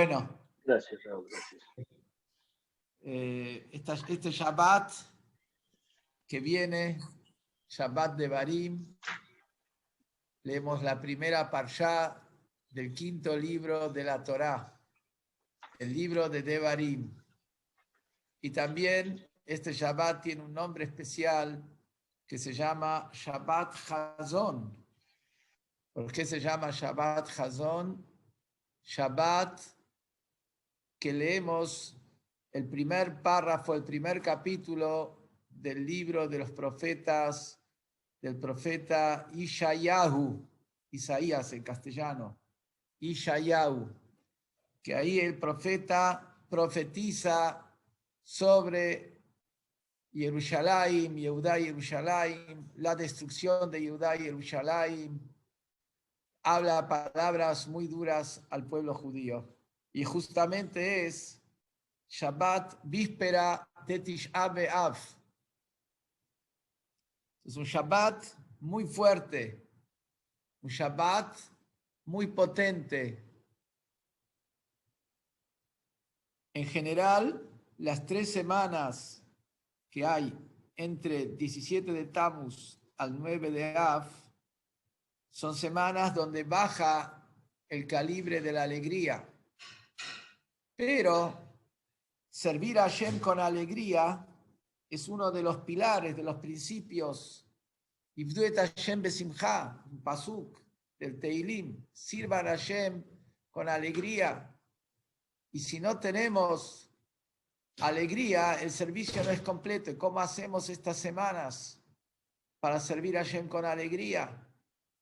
Bueno, Gracias, Raúl, gracias. este Shabbat que viene, Shabbat de Barim, leemos la primera parshá del quinto libro de la Torá, el libro de Devarim. Y también este Shabbat tiene un nombre especial que se llama Shabbat Chazon. ¿Por qué se llama Shabbat Chazon? Shabbat que leemos el primer párrafo, el primer capítulo del libro de los profetas, del profeta Ishayahu, Isaías en castellano, Ishayahu, que ahí el profeta profetiza sobre Jerusalén, Yehudá y Jerusalén, la destrucción de Yehudá y Jerusalén, habla palabras muy duras al pueblo judío. Y justamente es Shabbat, víspera de Tisha B'Av. Es un Shabbat muy fuerte, un Shabbat muy potente. En general, las 3 semanas que hay entre 17 de Tammuz al 9 de Av son semanas donde baja el calibre de la alegría. Pero servir a Hashem con alegría es uno de los pilares, de los principios. Ivdu et Hashem besimcha, un pasuk del Teilim. Sirvan a Hashem con alegría. Y si no tenemos alegría, el servicio no es completo. ¿Cómo hacemos estas semanas para servir a Hashem con alegría?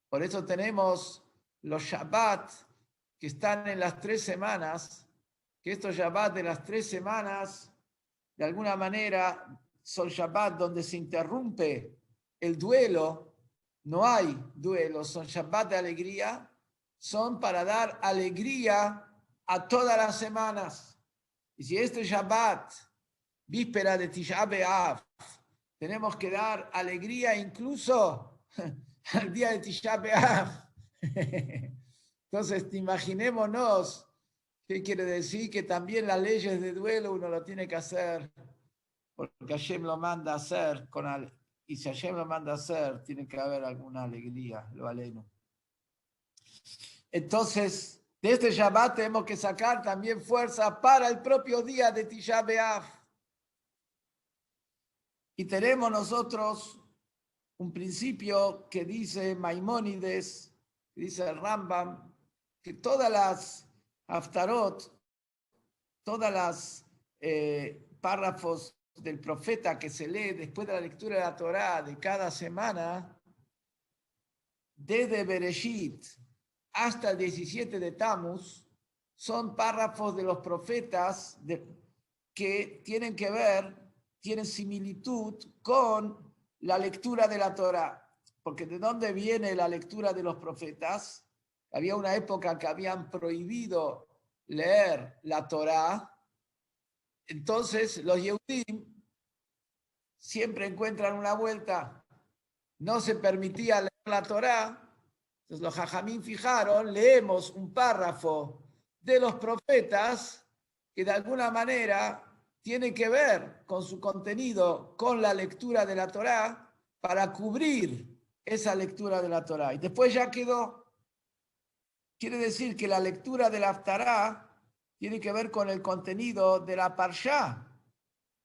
Por eso tenemos los Shabbat que están en las 3 semanas, que estos Shabbat de las 3 semanas, de alguna manera, son Shabbat donde se interrumpe el duelo. No hay duelo, son Shabbat de alegría, son para dar alegría a todas las semanas. Y si este Shabbat, víspera de Tisha B'Av, tenemos que dar alegría incluso al día de Tisha B'Av. Entonces, imaginémonos qué quiere decir que también las leyes de duelo uno lo tiene que hacer porque Hashem lo manda a hacer y si Hashem lo manda a hacer, tiene que haber alguna alegría, lo aleno. Entonces, de este Shabbat tenemos que sacar también fuerza para el propio día de Tisha B'Av. Y tenemos nosotros un principio que dice Maimónides, que dice el Rambam, que todas las Haftarot, todas las párrafos del profeta que se lee después de la lectura de la Torá de cada semana, desde Bereshit hasta el 17 de Tammuz, son párrafos de los profetas que tienen que ver, tienen similitud con la lectura de la Torá. Porque ¿de dónde viene la lectura de los profetas? Había una época que habían prohibido leer la Torá. Entonces los Yehudim siempre encuentran una vuelta. No se permitía leer la Torá. Entonces los Jajamín fijaron, leemos un párrafo de los profetas que de alguna manera tiene que ver con su contenido, con la lectura de la Torá, para cubrir esa lectura de la Torá. Y después ya quedó. Quiere decir que la lectura de la Haftará tiene que ver con el contenido de la Parshá,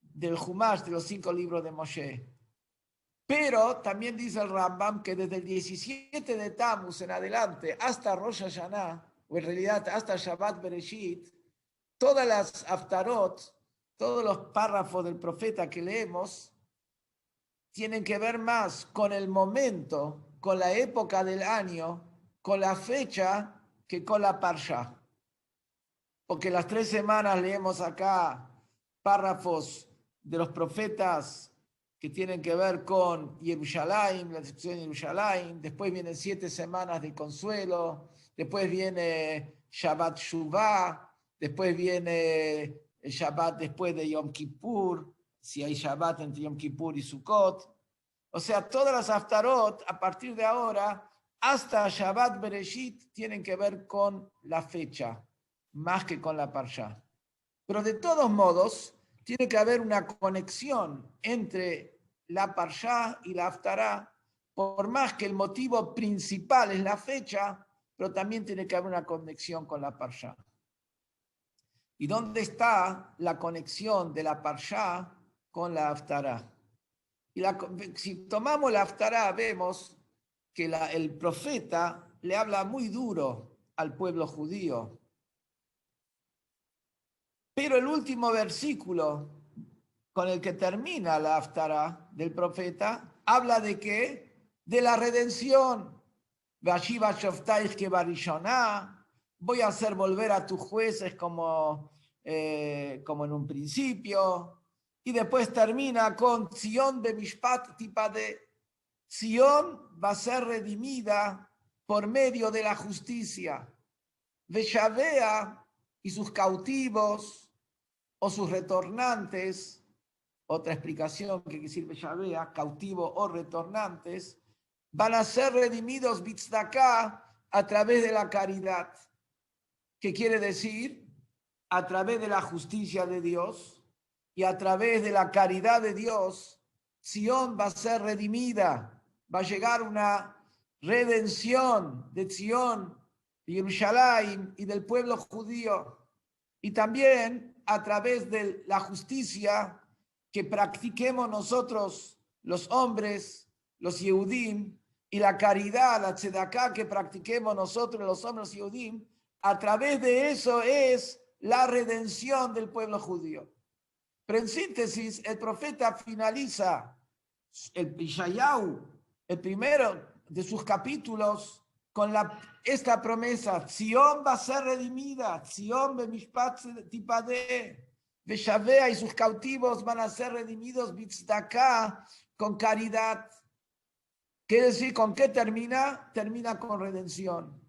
del Humash, de los 5 libros de Moshe. Pero también dice el Rambam que desde el 17 de Tammuz en adelante hasta Rosh Hashanah, o en realidad hasta Shabbat Bereshit, todas las Haftarot, todos los párrafos del profeta que leemos, tienen que ver más con el momento, con la época del año, con la fecha, que con la Parsha. Porque las 3 semanas leemos acá párrafos de los profetas que tienen que ver con Jerusalén, la destrucción de Jerusalén, después vienen 7 semanas de consuelo, después viene Shabbat Shuvah, después viene el Shabbat después de Yom Kippur, si hay Shabbat entre Yom Kippur y Sukkot. O sea, todas las Haftarot, a partir de ahora, hasta Shabbat Bereshit, tienen que ver con la fecha. más que con la Parshá. Pero de todos modos, tiene que haber una conexión entre la Parshá y la Haftará, por más que el motivo principal es la fecha, pero también tiene que haber una conexión con la Parshá. ¿Y dónde está la conexión de la Parshá con la Haftará? Si tomamos la Haftará, vemos que el profeta le habla muy duro al pueblo judío. Pero el último versículo con el que termina la Haftará del profeta habla de qué? De la redención. Voy a hacer volver a tus jueces como en un principio. Y después termina con Sion de Mishpat Tipade. Sion va a ser redimida por medio de la justicia. Veshavea y sus cautivos o sus retornantes, otra explicación que quiere decir Veshavea, cautivo o retornantes, van a ser redimidos Bitzdaka a través de la caridad. ¿Qué quiere decir? A través de la justicia de Dios y a través de la caridad de Dios, Sion va a ser redimida, va a llegar una redención de Sion, de Jerusalén y del pueblo judío. Y también a través de la justicia que practiquemos nosotros, los hombres, los Yehudim, y la caridad, la tzedaká que practiquemos nosotros, los hombres Yehudim, a través de eso es la redención del pueblo judío. Pero en síntesis, el profeta finaliza el Yeshayahu, el primero de sus capítulos, con esta promesa: Sion va a ser redimida, Sion bemishpat tipade, Veshavea y sus cautivos van a ser redimidos bitzdaka, con caridad. Quiere decir, ¿con qué termina? Termina con redención.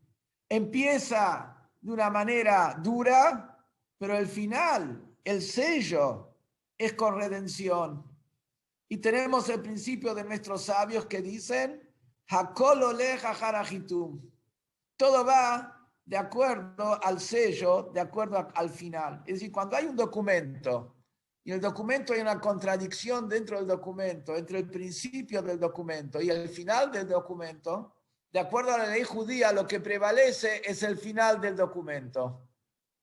Empieza de una manera dura, pero el final, el sello, es con redención. Y tenemos el principio de nuestros sabios que dicen: Hakol olech achar achitum. Todo va de acuerdo al sello, de acuerdo al final. Es decir, cuando hay un documento y en el documento hay una contradicción dentro del documento, entre el principio del documento y el final del documento, de acuerdo a la ley judía, lo que prevalece es el final del documento,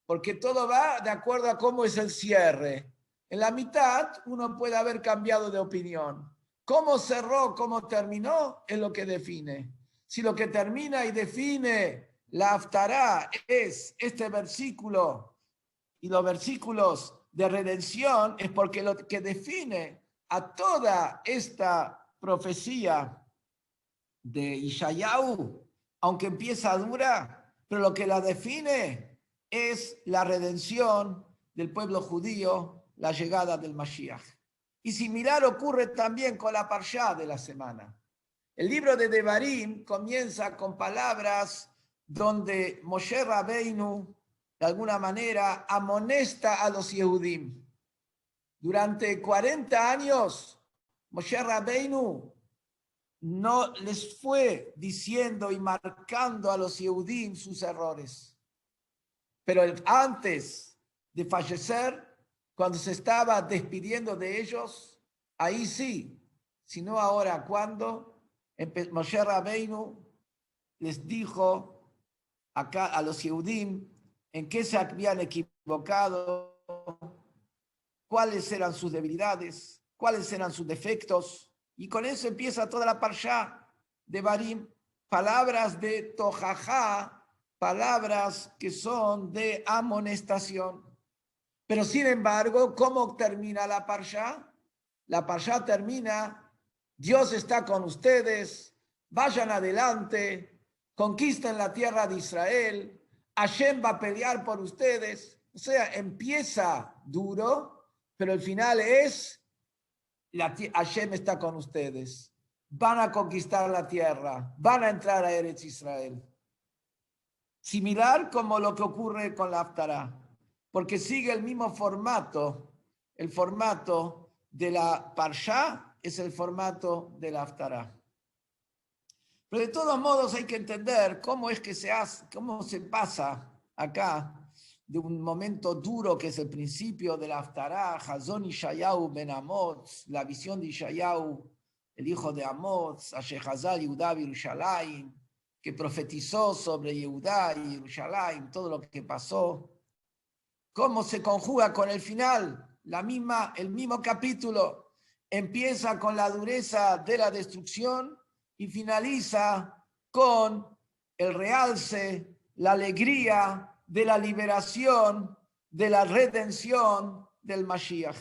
porque todo va de acuerdo a cómo es el cierre. En la mitad uno puede haber cambiado de opinión. Cómo cerró, cómo terminó, es lo que define. Si lo que termina y define la Haftará es este versículo y los versículos de redención, es porque lo que define a toda esta profecía de Yeshayahu, aunque empieza dura, pero lo que la define es la redención del pueblo judío, la llegada del Mashiach. Y similar ocurre también con la Parshá de la semana. El libro de Devarim comienza con palabras donde Moshe Rabbeinu, de alguna manera, amonesta a los Yehudim. Durante 40 años, Moshe Rabbeinu no les fue diciendo y marcando a los Yehudim sus errores. Pero antes de fallecer, cuando se estaba despidiendo de ellos, ahí sí, si no ahora, ¿cuándo? Moshe Rabbeinu les dijo acá a los Yehudim en qué se habían equivocado, cuáles eran sus debilidades, cuáles eran sus defectos. Y con eso empieza toda la Parshá de Barim, palabras de Tojajá, palabras que son de amonestación. Pero sin embargo, ¿cómo termina la Parshá? La Parshá termina: Dios está con ustedes, vayan adelante, conquisten la tierra de Israel, Hashem va a pelear por ustedes. O sea, empieza duro, pero el final es: Hashem está con ustedes, van a conquistar la tierra, van a entrar a Eretz Israel. Similar como lo que ocurre con la Haftará, porque sigue el mismo formato. El formato de la Parshá es el formato de la Haftará. Pero de todos modos hay que entender cómo es que se hace, cómo se pasa acá de un momento duro que es el principio de la Haftará, Hazon Ishayahu ben Amoz, la visión de Ishayahu, el hijo de Amoz, Ashehazal Yehudá Yerushalayim, que profetizó sobre Yehudá y Yerushalayim, todo lo que pasó. ¿Cómo se conjuga con el final? El mismo capítulo empieza con la dureza de la destrucción y finaliza con el realce, la alegría de la liberación, de la redención del Mashiach.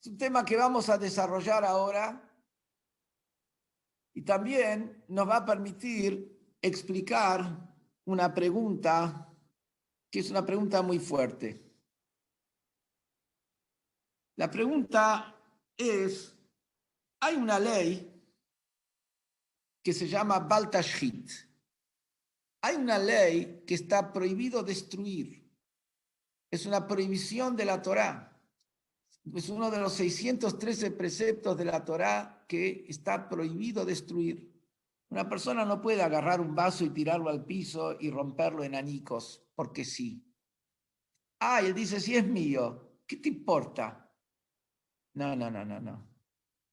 Es un tema que vamos a desarrollar ahora y también nos va a permitir explicar una pregunta que es una pregunta muy fuerte. La pregunta es, hay una ley que se llama Bal Tashchit. Hay una ley que está prohibido destruir. Es una prohibición de la Torá. Es uno de los 613 preceptos de la Torá que está prohibido destruir. Una persona no puede agarrar un vaso y tirarlo al piso y romperlo en anicos, porque sí. Y él dice, si es mío, ¿qué te importa? No.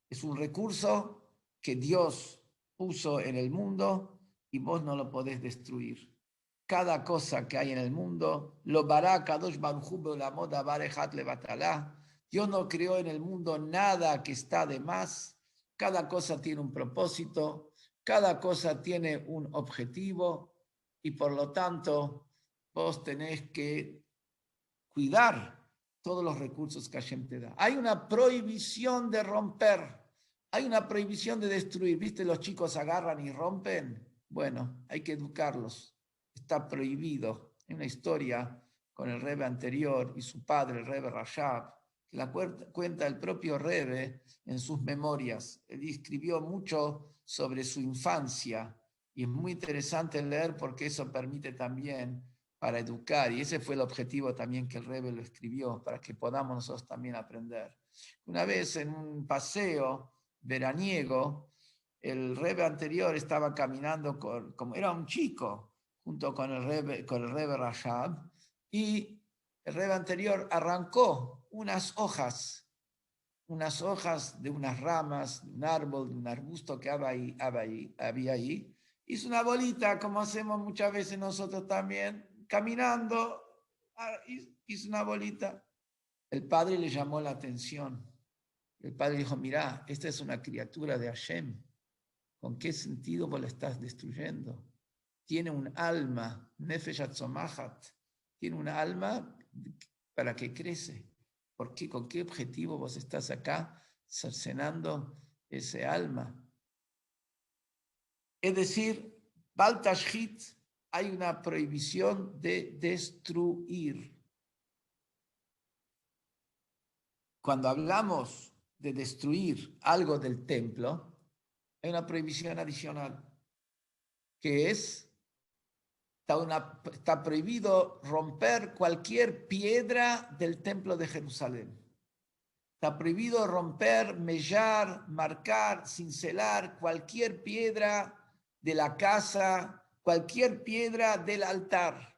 Es un recurso que Dios puso en el mundo y vos no lo podés destruir. Cada cosa que hay en el mundo, lo bará Kadosh Baruj Hu beolamot davar echad levatalá. Dios no creó en el mundo nada que está de más. Cada cosa tiene un propósito, cada cosa tiene un objetivo y por lo tanto vos tenés que cuidar todos los recursos que Hashem te da. Hay una prohibición de romper, hay una prohibición de destruir. ¿Viste? Los chicos agarran y rompen. Bueno, hay que educarlos. Está prohibido. Hay una historia con el Rebbe anterior y su padre, el Rebbe Rashab, que la cuenta el propio Rebbe en sus memorias. Él escribió mucho sobre su infancia y es muy interesante leer porque eso permite también para educar, y ese fue el objetivo también que el Rebbe lo escribió, para que podamos nosotros también aprender. Una vez en un paseo veraniego, el Rebbe anterior estaba caminando, como era un chico, junto con el Rebbe Rashab, y el Rebbe anterior arrancó unas hojas de unas ramas, de un árbol, de un arbusto que había ahí, hizo una bolita, como hacemos muchas veces nosotros también, caminando, hizo una bolita. El padre le llamó la atención. El padre dijo, mirá, esta es una criatura de Hashem. ¿Con qué sentido vos la estás destruyendo? Tiene un alma, Nefesh Hatzomachat, tiene un alma para que crece. ¿Por qué? ¿Con qué objetivo vos estás acá cercenando ese alma? Es decir, Bal Tashchit, hay una prohibición de destruir. Cuando hablamos de destruir algo del templo, hay una prohibición adicional, que está prohibido romper cualquier piedra del templo de Jerusalén. Está prohibido romper, mellar, marcar, cincelar cualquier piedra de la casa, cualquier piedra del altar.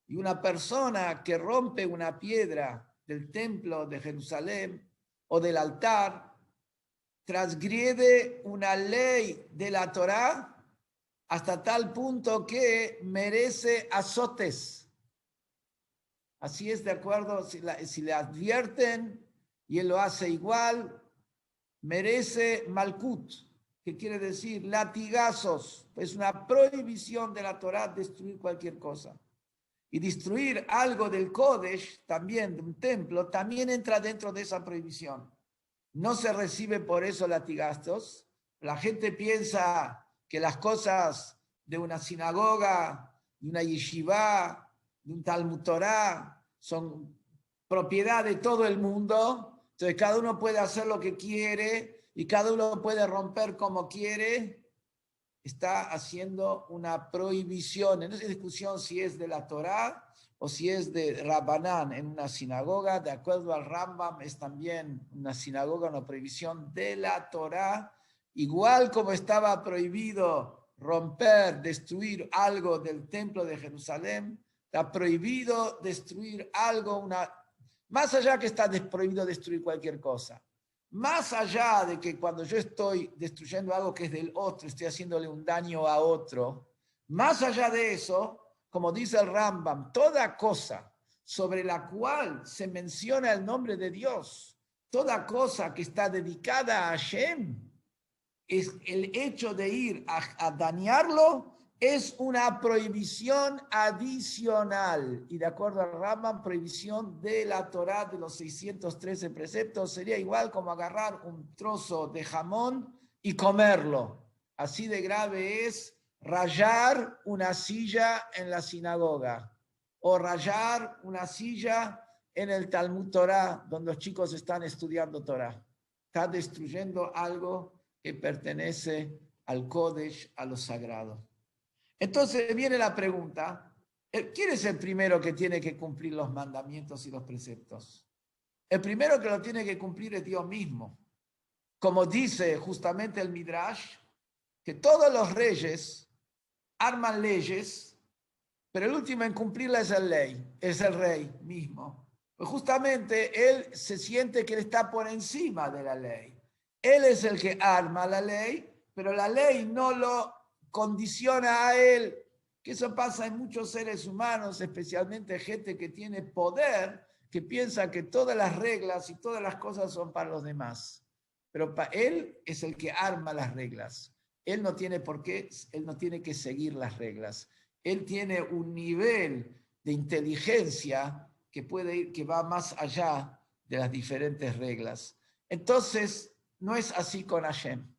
Y una persona que rompe una piedra del templo de Jerusalén o del altar, transgrede una ley de la Torá hasta tal punto que merece azotes. Así es, de acuerdo, si le advierten y él lo hace igual, merece malkut, que quiere decir latigazos. Es una prohibición de la Torá destruir cualquier cosa. Y destruir algo del Kodesh, también de un templo, también entra dentro de esa prohibición. No se recibe por eso latigazos. La gente piensa que las cosas de una sinagoga, de una yeshiva, de un Talmud Torah, son propiedad de todo el mundo. Entonces cada uno puede hacer lo que quiere y cada uno puede romper como quiere. Está haciendo una prohibición. No es discusión si es de la Torá o si es de Rabbanán en una sinagoga. De acuerdo al Rambam, es también una sinagoga, una prohibición de la Torá. Igual como estaba prohibido romper, destruir algo del templo de Jerusalén, Está prohibido destruir algo, más allá que está prohibido destruir cualquier cosa. Más allá de que cuando yo estoy destruyendo algo que es del otro, estoy haciéndole un daño a otro, más allá de eso, como dice el Rambam, toda cosa sobre la cual se menciona el nombre de Dios, toda cosa que está dedicada a Hashem, es el hecho de ir a dañarlo, es una prohibición adicional. Y de acuerdo al Rambam, prohibición de la Torá de los 613 preceptos sería igual como agarrar un trozo de jamón y comerlo. Así de grave es rayar una silla en la sinagoga o rayar una silla en el Talmud Torá, donde los chicos están estudiando Torá. Está destruyendo algo que pertenece al Kodesh, a lo sagrado. Entonces viene la pregunta, ¿quién es el primero que tiene que cumplir los mandamientos y los preceptos? El primero que lo tiene que cumplir es Dios mismo. Como dice justamente el Midrash, que todos los reyes arman leyes, pero el último en cumplirla es el rey mismo. Pues justamente él se siente que él está por encima de la ley. Él es el que arma la ley, pero la ley no lo condiciona a él, que eso pasa en muchos seres humanos, especialmente gente que tiene poder, que piensa que todas las reglas y todas las cosas son para los demás. Pero él es el que arma las reglas. Él no tiene por qué, él no tiene que seguir las reglas. Él tiene un nivel de inteligencia que va más allá de las diferentes reglas. Entonces, no es así con Hashem.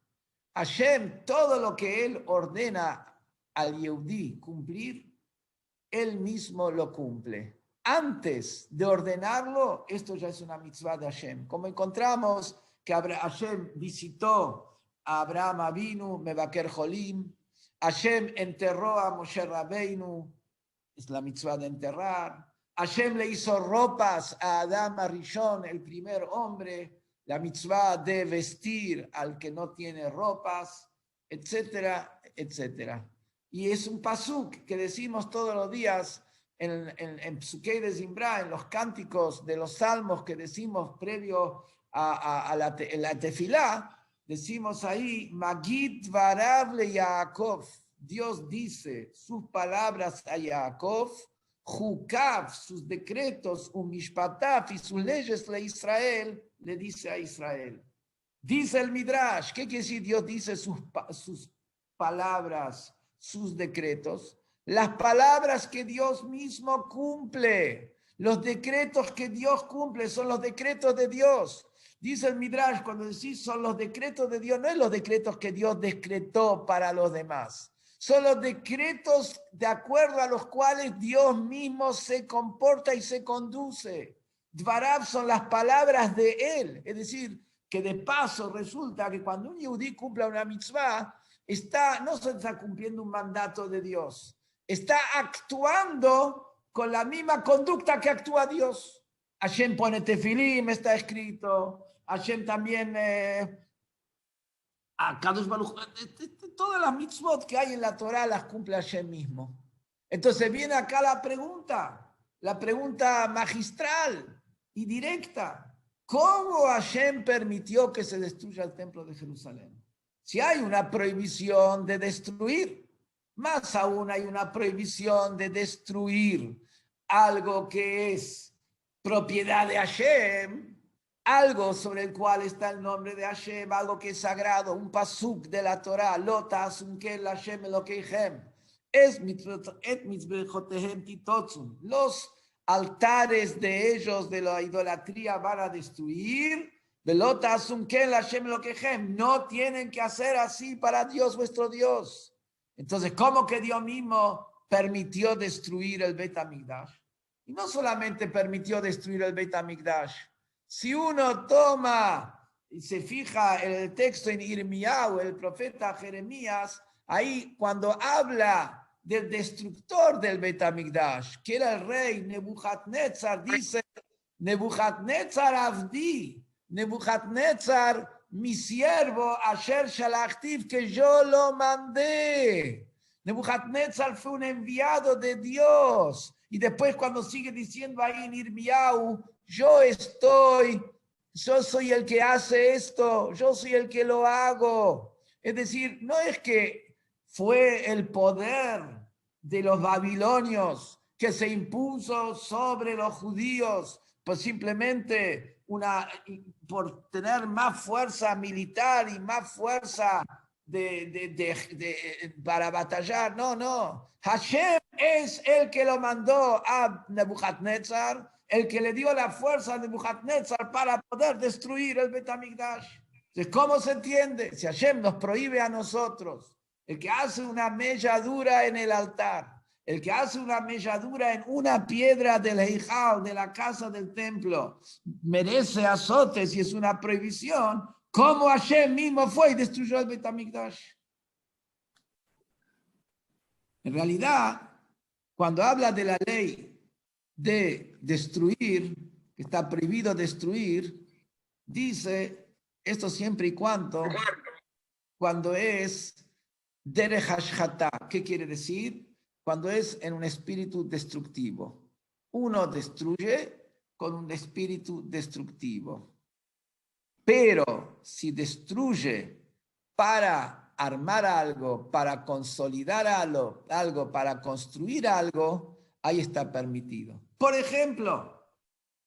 Hashem, todo lo que él ordena al Yehudí cumplir, él mismo lo cumple. Antes de ordenarlo, esto ya es una mitzvah de Hashem. Como encontramos que Hashem visitó a Abraham Avinu, Mevaker Jolim, Hashem enterró a Moshe Rabbeinu, es la mitzvah de enterrar. Hashem le hizo ropas a Adam Arishon, el primer hombre, la mitzvah de vestir al que no tiene ropas, etcétera, etcétera. Y es un pasuk que decimos todos los días en Psukei de Zimbra, en los cánticos de los salmos que decimos previo a la tefilá, decimos ahí, Magid Varav le Yaakov, Dios dice sus palabras a Jacob, Jukav, sus decretos, Mishpatav y sus leyes a Israel, le dice a Israel. Dice el Midrash, ¿qué quiere decir Dios dice sus palabras, sus decretos? Las palabras que Dios mismo cumple, los decretos que Dios cumple son los decretos de Dios. Dice el Midrash, cuando decís son los decretos de Dios, no es los decretos que Dios decretó para los demás. Son los decretos de acuerdo a los cuales Dios mismo se comporta y se conduce. Dvarav son las palabras de Él. Es decir, que de paso resulta que cuando un yehudí cumple una mitzvah, no se está cumpliendo un mandato de Dios. Está actuando con la misma conducta que actúa Dios. Hashem pone tefilim, está escrito. Hashem también... todas las mitzvot que hay en la Torah las cumple Hashem mismo. Entonces viene acá la pregunta magistral y directa. ¿Cómo Hashem permitió que se destruya el templo de Jerusalén? Si hay una prohibición de destruir, más aún hay una prohibición de destruir algo que es propiedad de Hashem, algo sobre el cual está el nombre de Hashem, algo que es sagrado, un pasuk de la Torah, lo ta'asunkel Hashem Elokeichem, es et mitzbechotehem titotzun. Los altares de ellos de la idolatría van a destruir, lo ta'asunkel Hashem Elokeichem. No tienen que hacer así para Dios vuestro Dios. Entonces, ¿cómo que Dios mismo permitió destruir el Beit HaMikdash? Y no solamente permitió destruir el Beit HaMikdash. Si uno toma y se fija en el texto en Irmiyahu, el profeta Jeremías, ahí cuando habla del destructor del Beit HaMikdash, que era el rey Nebuchadnezzar, dice, Nebuchadnezzar Avdi, Nebuchadnezzar mi siervo, Asher Shalachtiv, que yo lo mandé. Nebuchadnezzar fue un enviado de Dios. Y después cuando sigue diciendo ahí en Irmiau, yo soy el que hace esto, yo soy el que lo hago. Es decir, no es que fue el poder de los babilonios que se impuso sobre los judíos, pues simplemente por tener más fuerza militar y más fuerza para batallar. No, no. Hashem es el que lo mandó a Nebuchadnezzar, el que le dio la fuerza a Nebuchadnezzar para poder destruir el Bet HaMikdash. Entonces, ¿cómo se entiende? Si Hashem nos prohíbe a nosotros, el que hace una melladura en el altar, el que hace una melladura en una piedra del Heijal, de la casa del templo, merece azotes y es una prohibición, como Hashem mismo fue y destruyó el Bet HaMikdash. En realidad, cuando habla de la ley de destruir, que está prohibido destruir, dice esto siempre y cuando es derech hashchata. ¿Qué quiere decir? Cuando es en un espíritu destructivo. Uno destruye con un espíritu destructivo. Pero si destruye para armar algo, para consolidar algo, para construir algo, ahí está permitido. Por ejemplo,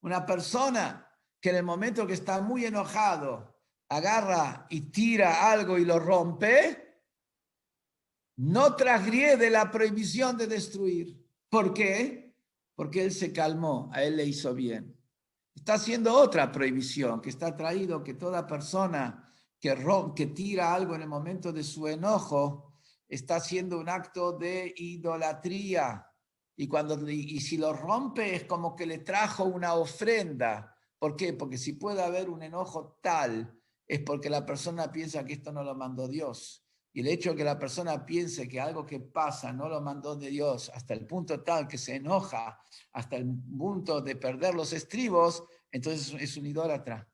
una persona que en el momento que está muy enojado agarra y tira algo y lo rompe, no transgrede la prohibición de destruir. ¿Por qué? Porque él se calmó, a él le hizo bien. Está haciendo otra prohibición, que está traído que toda persona que tira algo en el momento de su enojo está haciendo un acto de idolatría. Y si lo rompe es como que le trajo una ofrenda. ¿Por qué? Porque si puede haber un enojo tal, es porque la persona piensa que esto no lo mandó Dios. Y el hecho de que la persona piense que algo que pasa no lo mandó de Dios hasta el punto tal que se enoja, hasta el punto de perder los estribos, entonces es un idólatra.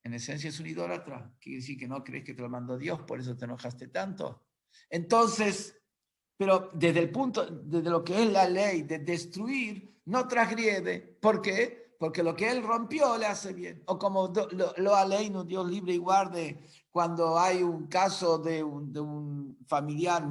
En esencia es un idólatra. Quiere decir que no crees que te lo mandó Dios, por eso te enojaste tanto. Entonces, pero desde lo que es la ley de destruir, no transgrede. ¿Por qué? Porque lo que él rompió le hace bien. O como lo a ley, no Dios libre y guarde, cuando hay un caso de un familiar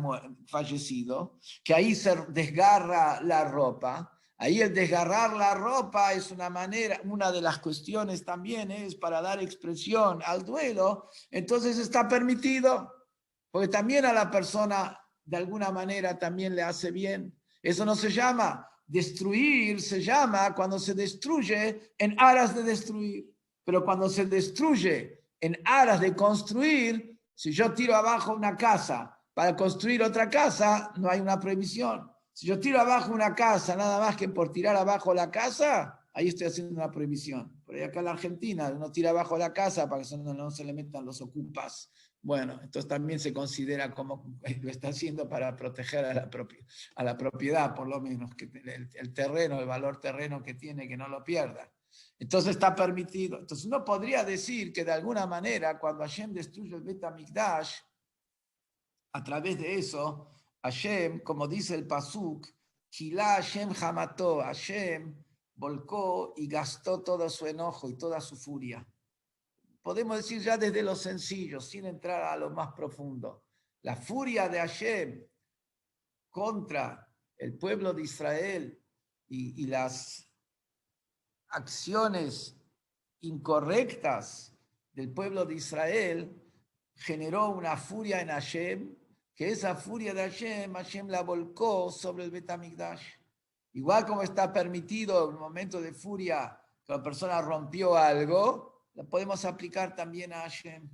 fallecido, que ahí se desgarra la ropa. Ahí el desgarrar la ropa es una de las cuestiones también es para dar expresión al duelo. Entonces está permitido, porque también a la persona de alguna manera también le hace bien. Eso no se llama destruir, se llama cuando se destruye en aras de destruir. Pero cuando se destruye en aras de construir, si yo tiro abajo una casa para construir otra casa, no hay una prohibición. Si yo tiro abajo una casa, nada más que por tirar abajo la casa, ahí estoy haciendo una prohibición. Por ahí acá en la Argentina, uno tira abajo la casa para que no se le metan los ocupas. Bueno, entonces también se considera como lo está haciendo para proteger a la propiedad, por lo menos, que el terreno, el valor terreno que tiene, que no lo pierda. Entonces está permitido. Entonces uno podría decir que de alguna manera, cuando Hashem destruye el Bet HaMikdash, a través de eso, Hashem, como dice el Pasuk, Kilá Hashem Hamato, Hashem volcó y gastó todo su enojo y toda su furia. Podemos decir ya desde lo sencillo, sin entrar a lo más profundo. La furia de Hashem contra el pueblo de Israel y las acciones incorrectas del pueblo de Israel generó una furia en Hashem, que esa furia de Hashem la volcó sobre el Bet HaMikdash. Igual como está permitido en un momento de furia que la persona rompió algo, la podemos aplicar también a Hashem.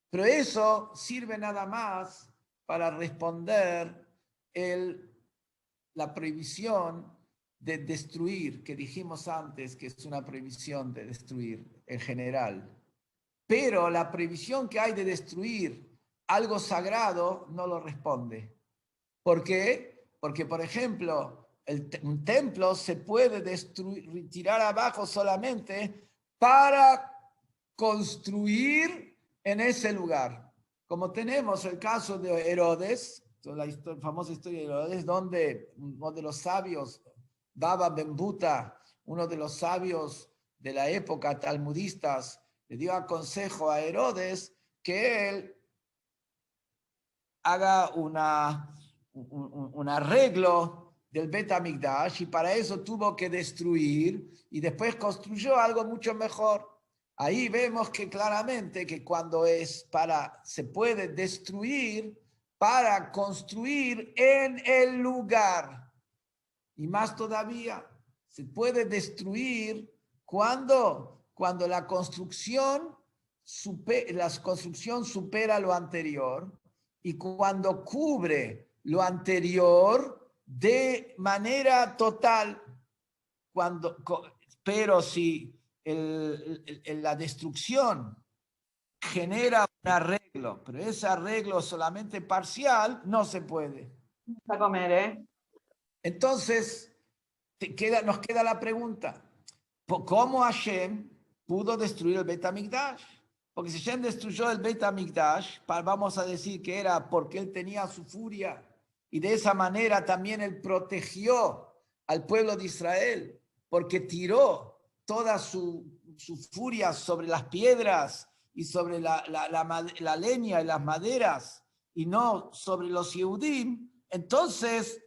Pero eso sirve nada más para responder la prohibición de destruir, que dijimos antes que es una prohibición de destruir en general. Pero la prohibición que hay de destruir algo sagrado no lo responde. ¿Por qué? Porque, por ejemplo, un templo se puede tirar abajo solamente para construir en ese lugar. Como tenemos el caso de Herodes, la famosa historia de Herodes, donde uno de los sabios, Baba Bembuta, uno de los sabios de la época talmudistas, le dio a consejo a Herodes que él haga un arreglo del Bet HaMikdash, y para eso tuvo que destruir y después construyó algo mucho mejor. Ahí vemos que claramente que cuando se puede destruir para construir en el lugar. Y más todavía, se puede destruir cuando la construcción supera lo anterior, y cuando cubre lo anterior de manera total. Pero si la destrucción genera un arreglo, pero ese arreglo solamente parcial, no se puede. A comer, ¿eh? Entonces, nos queda la pregunta, ¿cómo Hashem pudo destruir el Bet HaMikdash? Porque si Hashem destruyó el Bet HaMikdash, vamos a decir que era porque él tenía su furia, y de esa manera también él protegió al pueblo de Israel, porque tiró toda su furia sobre las piedras y sobre la leña y las maderas, y no sobre los Yehudim. Entonces,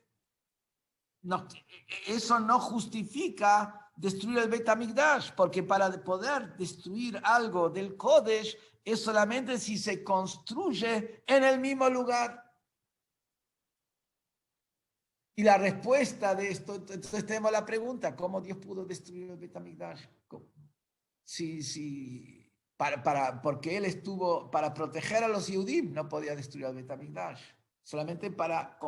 eso no justifica destruir el Bet HaMikdash, porque para poder destruir algo del Kodesh es solamente si se construye en el mismo lugar. Y la respuesta de esto, entonces tenemos la pregunta, ¿cómo Dios pudo destruir el Bet HaMikdash? Porque él estuvo, para proteger a los Yehudim, no podía destruir el Bet HaMikdash. Solamente para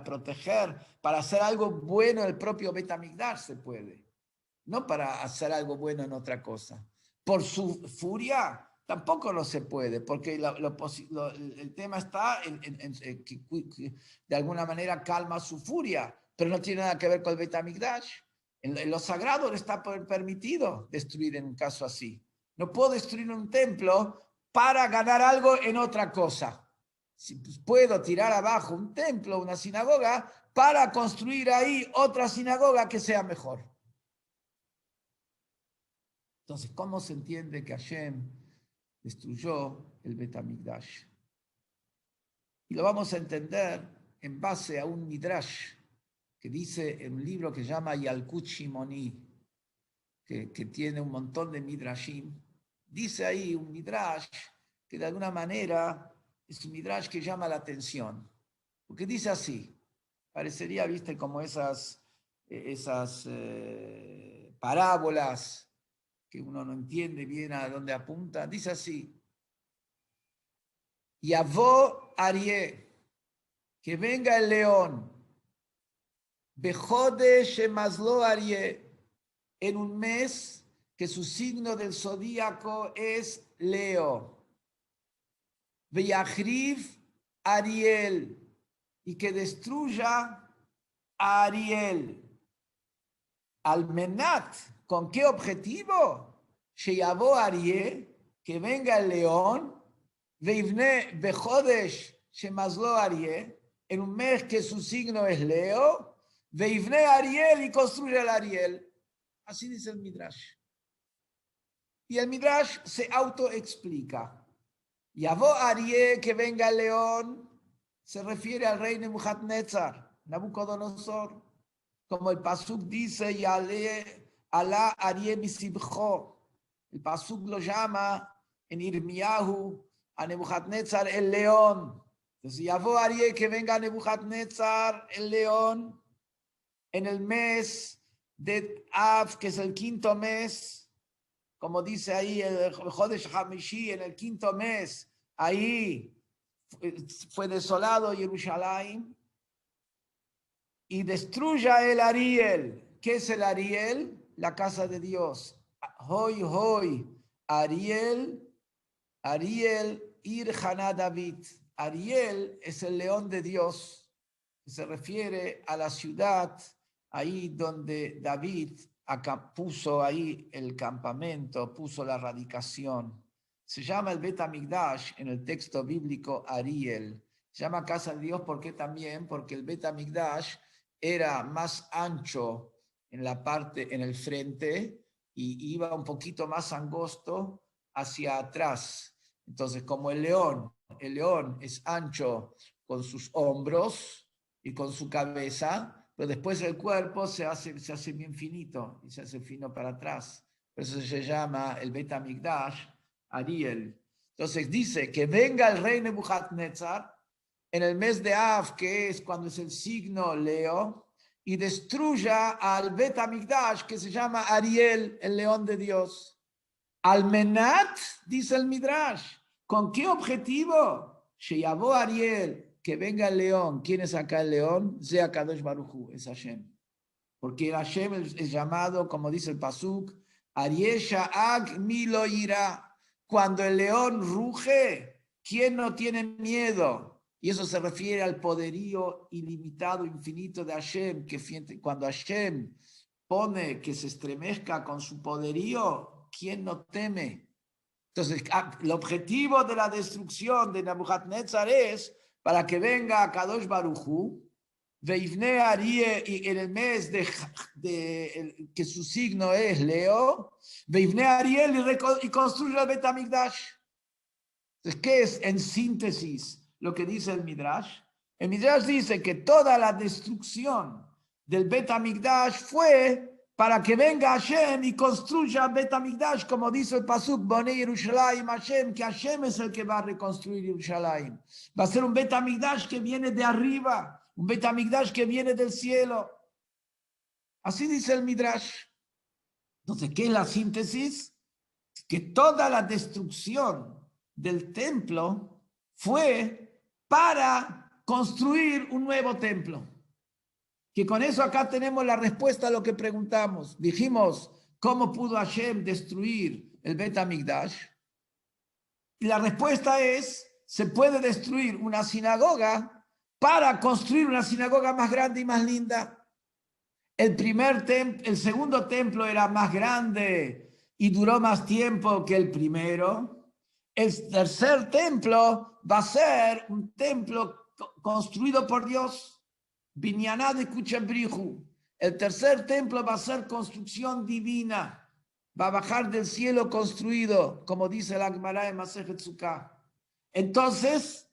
proteger, para hacer algo bueno el propio Bet HaMikdash se puede. No para hacer algo bueno en otra cosa. Por su furia tampoco no se puede, porque el tema está en que de alguna manera calma su furia, pero no tiene nada que ver con el Bet HaMikdash. En lo sagrado le está permitido destruir en un caso así. No puedo destruir un templo para ganar algo en otra cosa. Si puedo tirar abajo un templo, una sinagoga, para construir ahí otra sinagoga que sea mejor. Entonces, ¿cómo se entiende que Hashem destruyó el Bet HaMikdash? Y lo vamos a entender en base a un midrash que dice en un libro que se llama Yalkut Shimoni, que tiene un montón de midrashim. Dice ahí un midrash que de alguna manera es un midrash que llama la atención, porque dice así, parecería, viste, como esas parábolas que uno no entiende bien a dónde apunta. Dice así: Yavó Arié, que venga el león, Bejode Shemazlo Arié, en un mes que su signo del zodíaco es Leo. Veyachriv Ariel, y que destruya a Ariel. Almenat, ¿con qué objetivo? Sheyavó Ariel, que venga el león, Veivne Bejodesh Shemazlo Ariel, en un mes que su signo es Leo, Veivne Ariel, y construye el Ariel. Así dice el Midrash. Y el Midrash se autoexplica. Yavó Ariel, que venga el león, se refiere al rey Nebuchadnezzar, Nabucodonosor, como el pasuk dice, Yale Alá Ariel Misibjo. El pasuk lo llama en Irmiyahu a Nebuchadnezzar el león. Entonces, Yavó Ariel, que venga Nebuchadnezzar el león, en el mes de Av, que es el quinto mes, como dice ahí el Jodesh Hamishi, en el quinto mes, ahí fue desolado Jerusalén, y destruya el Ariel. ¿Qué es el Ariel? La casa de Dios. Hoy, hoy, Ariel, Ir Haná David. Ariel es el león de Dios, que se refiere a la ciudad ahí donde David puso ahí el campamento, puso la radicación. Se llama el Bet HaMikdash en el texto bíblico Ariel, Se llama casa de Dios, ¿por qué también? Porque el Bet HaMikdash era más ancho en la parte, en el frente, y iba un poquito más angosto hacia atrás. Entonces, como el león es ancho con sus hombros y con su cabeza, pero después el cuerpo se hace bien finito y se hace fino para atrás. Por eso se llama el Bet HaMikdash Ariel. Entonces dice que venga el rey Nebuchadnezzar en el mes de Av, que es cuando es el signo Leo, y destruya al Bet HaMikdash, que se llama Ariel, el león de Dios. Almenat, dice el Midrash, ¿con qué objetivo? Sheyabó Ariel, que venga el león. ¿Quién es acá el león? Zea Kadosh Baruj Hu, es Hashem. Porque Hashem es llamado, como dice el Pasuk, Ariel Sha'ag Milo Ira. Cuando el león ruge, ¿quién no tiene miedo? Y eso se refiere al poderío ilimitado, infinito de Hashem, que cuando Hashem pone que se estremezca con su poderío, ¿quién no teme? Entonces, el objetivo de la destrucción de Nebuchadnezzar es para que venga Kadosh Baruj Hu, Veivne Ariel, y en el mes que su signo es Leo, Veivne Ariel y construya el Bet HaMikdash. Entonces, ¿qué es en síntesis lo que dice el Midrash? El Midrash dice que toda la destrucción del Bet HaMikdash fue para que venga Hashem y construya Bet HaMikdash, como dice el Pasuk, Bonei Yerushalayim Hashem, que Hashem es el que va a reconstruir Yerushalayim. Va a ser un Bet HaMikdash que viene de arriba, un Bet HaMikdash que viene del cielo. Así dice el Midrash. Entonces, ¿qué es la síntesis? Que toda la destrucción del templo fue para construir un nuevo templo. Que con eso acá tenemos la respuesta a lo que preguntamos. Dijimos, ¿cómo pudo Hashem destruir el Bet HaMikdash? Y la respuesta es, se puede destruir una sinagoga para construir una sinagoga más grande y más linda. El segundo templo era más grande y duró más tiempo que el primero. El tercer templo va a ser un templo construido por Dios. Binyaná de Kuchabrihu. El tercer templo va a ser construcción divina. Va a bajar del cielo construido, como dice la Gemara de Masejet Sukkah. Entonces,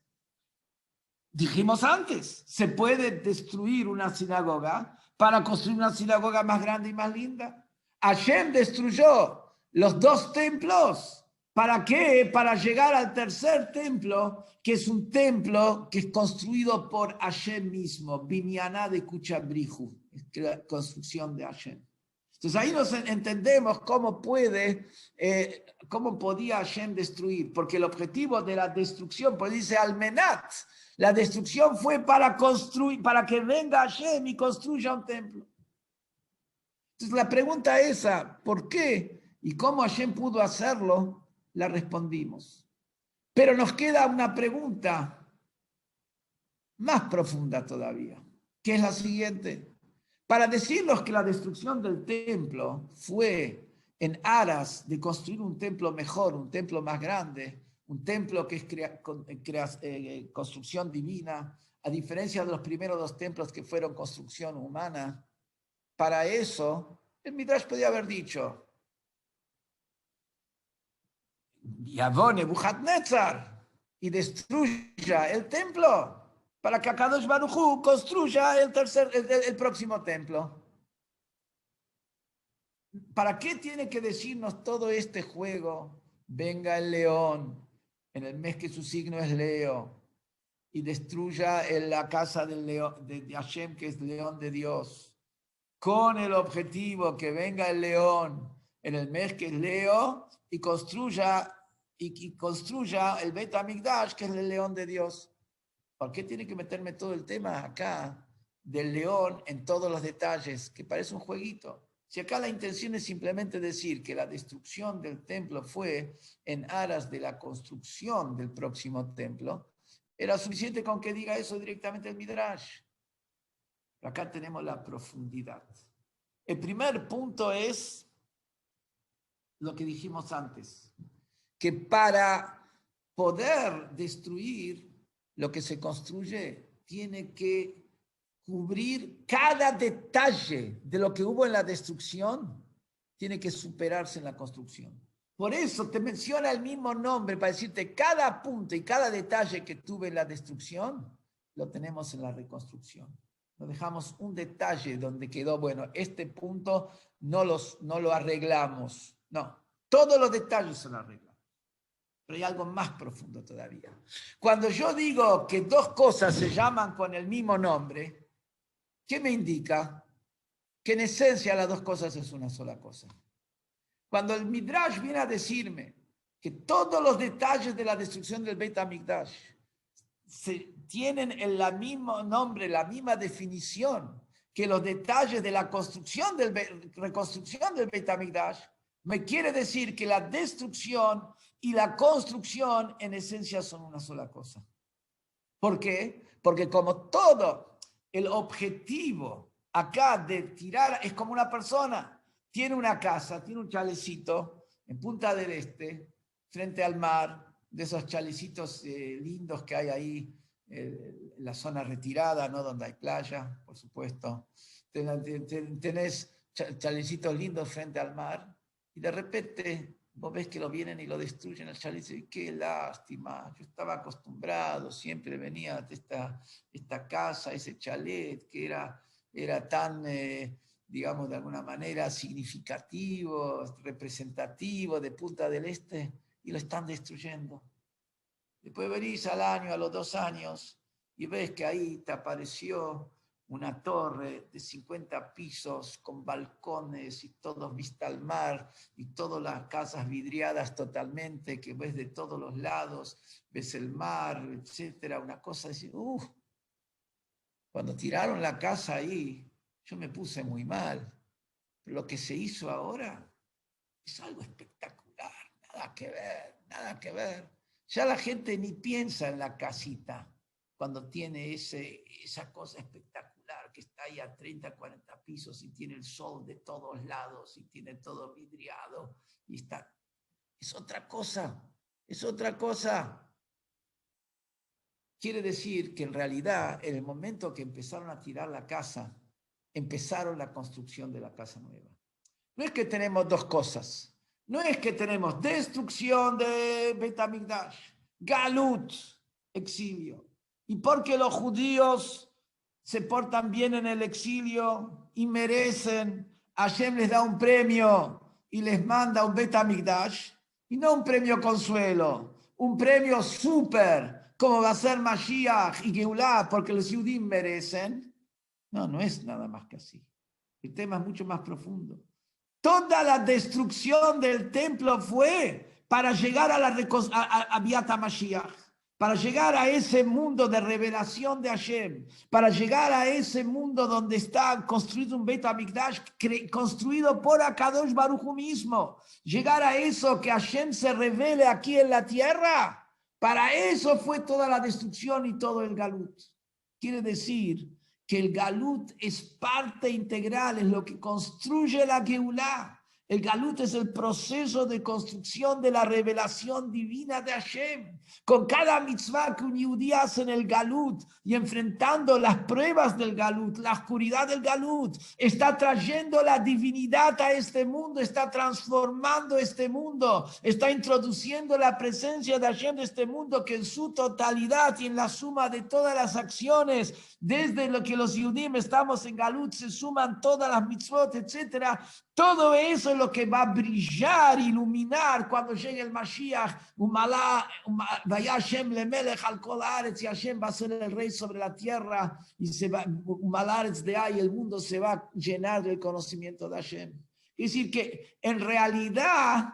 dijimos antes, se puede destruir una sinagoga para construir una sinagoga más grande y más linda. Hashem destruyó los dos templos. ¿Para qué? Para llegar al tercer templo, que es un templo que es construido por Hashem mismo, Binyaná de Kuchabrihu, la construcción de Hashem. Entonces ahí nos entendemos cómo podía Hashem destruir, porque el objetivo de la destrucción, pues dice Almenat, la destrucción fue para construir, para que venga Hashem y construya un templo. Entonces la pregunta esa, ¿por qué y cómo Hashem pudo hacerlo? La respondimos. Pero nos queda una pregunta más profunda todavía, que es la siguiente. Para decirnos que la destrucción del templo fue en aras de construir un templo mejor, un templo más grande, un templo que es construcción divina, a diferencia de los primeros dos templos que fueron construcción humana, para eso el Midrash podía haber dicho, Yavó Nebuchadnezzar y destruya el templo para que Akadosh Baruj Hu construya el próximo templo. ¿Para qué tiene que decirnos todo este juego? Venga el león en el mes que su signo es Leo y destruya la casa del león, de Hashem, que es león de Dios, con el objetivo que venga el león en el mes que es Leo y construya el Bet HaMikdash, que es el león de Dios. ¿Por qué tiene que meterme todo el tema acá del león en todos los detalles, que parece un jueguito? Si acá la intención es simplemente decir que la destrucción del templo fue en aras de la construcción del próximo templo, era suficiente con que diga eso directamente el Midrash. Pero acá tenemos la profundidad. El primer punto es lo que dijimos antes, que para poder destruir lo que se construye tiene que cubrir cada detalle de lo que hubo en la destrucción, tiene que superarse en la construcción. Por eso te menciona el mismo nombre para decirte cada punto y cada detalle que tuve en la destrucción, lo tenemos en la reconstrucción. Nos dejamos un detalle donde quedó, bueno, este punto no lo arreglamos. No, todos los detalles se lo arreglan. Pero hay algo más profundo todavía. Cuando yo digo que dos cosas se llaman con el mismo nombre, ¿qué me indica? Que en esencia las dos cosas es una sola cosa. Cuando el Midrash viene a decirme que todos los detalles de la destrucción del Beit HaMikdash tienen el mismo nombre, la misma definición que los detalles de la reconstrucción del Beit HaMikdash, me quiere decir que la destrucción y la construcción en esencia son una sola cosa. ¿Por qué? Porque como todo el objetivo acá de tirar es como una persona. Tiene una casa, tiene un chalecito en Punta del Este, frente al mar, de esos chalecitos lindos que hay ahí, en la zona retirada, ¿no? Donde hay playa, por supuesto. Tenés chalecitos lindos frente al mar y de repente vos ves que lo vienen y lo destruyen el chalecito. Y qué lástima, yo estaba acostumbrado, siempre venía de esta casa, ese chalet que era tan... digamos, de alguna manera significativo, representativo de Punta del Este, y lo están destruyendo. Después venís al año, a los 2 años, y ves que ahí te apareció una torre de 50 pisos con balcones y todos vista al mar y todas las casas vidriadas totalmente, que ves de todos los lados, ves el mar, etcétera, una cosa así, cuando tiraron la casa ahí, yo me puse muy mal. Lo que se hizo ahora es algo espectacular, nada que ver, nada que ver. Ya la gente ni piensa en la casita cuando tiene esa cosa espectacular que está ahí a 30, 40 pisos y tiene el sol de todos lados y tiene todo vidriado y está... Es otra cosa, es otra cosa. Quiere decir que en realidad, en el momento que empezaron a tirar la casa, empezaron la construcción de la casa nueva. No es que tenemos dos cosas. No es que tenemos destrucción de Beit HaMikdash, Galut, exilio. Y porque los judíos se portan bien en el exilio y merecen, Hashem les da un premio y les manda un Beit HaMikdash, y no un premio consuelo, un premio súper, como va a ser Mashiach y Geulah, porque los judíos merecen. No, no es nada más que así. El tema es mucho más profundo. Toda la destrucción del templo fue para llegar a Biat HaMashiach, para llegar a ese mundo de revelación de Hashem, para llegar a ese mundo donde está construido un Beit HaMikdash construido por Akadosh Baruj Hu mismo, llegar a eso que Hashem se revele aquí en la tierra. Para eso fue toda la destrucción y todo el Galut. Quiere decir que el Galut es parte integral, es lo que construye la Geulah. El Galut es el proceso de construcción de la revelación divina de Hashem. Con cada mitzvah que un yudí hace en el Galut y enfrentando las pruebas del Galut, la oscuridad del Galut, está trayendo la divinidad a este mundo, está transformando este mundo, está introduciendo la presencia de Hashem de este mundo que en su totalidad y en la suma de todas las acciones, desde lo que los yudim estamos en Galut, se suman todas las mitzvot, etcétera. Todo eso es lo que va a brillar, iluminar cuando llegue el Mashiach. Vaya Hashem lemelech al kol haaretz, y Hashem va a ser el rey sobre la tierra, y se va, de ahí el mundo se va a llenar del conocimiento de Hashem. Es decir, que en realidad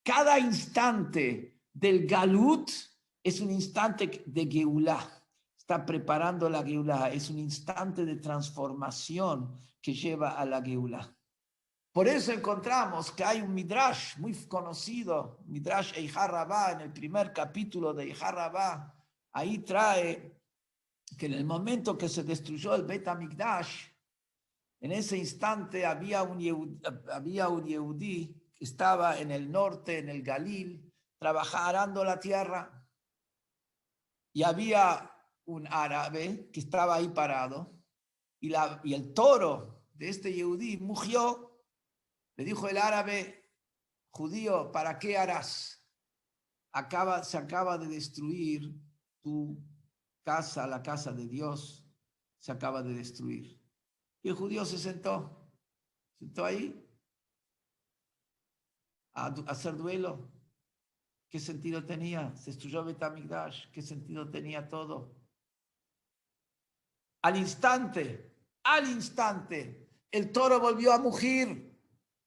cada instante del Galut es un instante de Geulah. Está preparando la Geulah, es un instante de transformación que lleva a la Geulah. Por eso encontramos que hay un Midrash muy conocido, Midrash Eihar Rabbah, en el primer capítulo de Eihar Rabbah. Ahí trae que en el momento que se destruyó el Beit HaMikdash, en ese instante había un Yehudí que estaba en el norte, en el Galil, trabajando la tierra. Y había un árabe que estaba ahí parado y el toro de este Yehudí mugió. Le dijo el árabe, judío, ¿para qué harás? Se acaba de destruir tu casa, la casa de Dios, se acaba de destruir. Y el judío se sentó ahí a hacer duelo. ¿Qué sentido tenía? Se destruyó Bet HaMikdash. ¿Qué sentido tenía todo? Al instante, el toro volvió a mugir.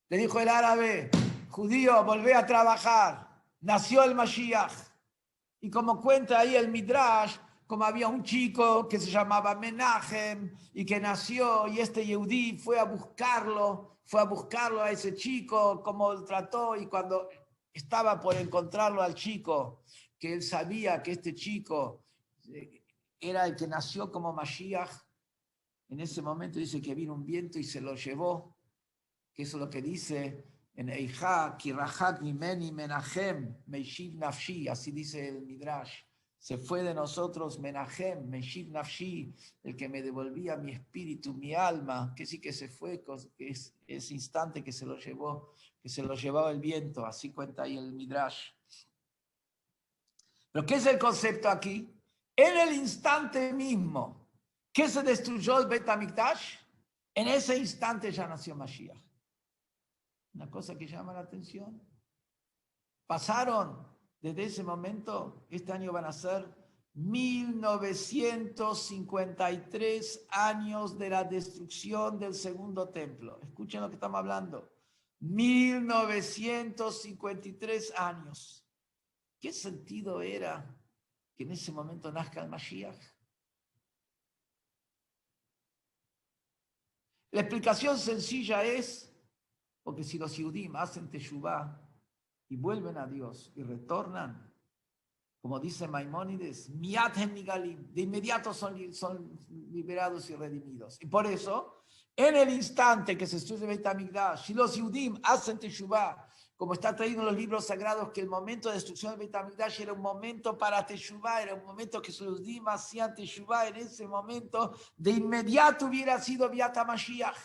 Le dijo el árabe, judío, volvé a trabajar. Nació el Mashiach. Y como cuenta ahí el Midrash, como había un chico que se llamaba Menachem y que nació, y este Yehudí fue a buscarlo a ese chico, como lo trató, y cuando estaba por encontrarlo al chico, que él sabía que este chico era el que nació como Mashiach, en ese momento dice que vino un viento y se lo llevó, que eso es lo que dice en Eijá, Kirahak Mimeni Menachem, Meishiv Nafshi, así dice el Midrash. Se fue de nosotros Menachem, Meishiv Nafshi, el que me devolvía mi espíritu, mi alma, que sí que se fue, que es ese instante que se lo llevó, que se lo llevaba el viento, así cuenta ahí el Midrash. Pero ¿qué es el concepto aquí? En el instante mismo que se destruyó el Bet HaMikdash, en ese instante ya nació Mashiach. Una cosa que llama la atención. Pasaron desde ese momento, este año van a ser 1953 años de la destrucción del segundo templo. Escuchen lo que estamos hablando. 1953 años. ¿Qué sentido era que en ese momento nazca el Mashiach? La explicación sencilla es, porque si los Yehudim hacen teshuvá y vuelven a Dios y retornan, como dice Maimónides, miyat hem nigalim, de inmediato son liberados y redimidos. Y por eso, en el instante que se estudia Beit HaMikdash, si los Yehudim hacen teshuvá, como está traído en los libros sagrados, que el momento de destrucción del Beit HaMikdash era un momento para teshuvá, era un momento que los Yehudim hacían teshuvá, en ese momento de inmediato hubiera sido Biat HaMashiach.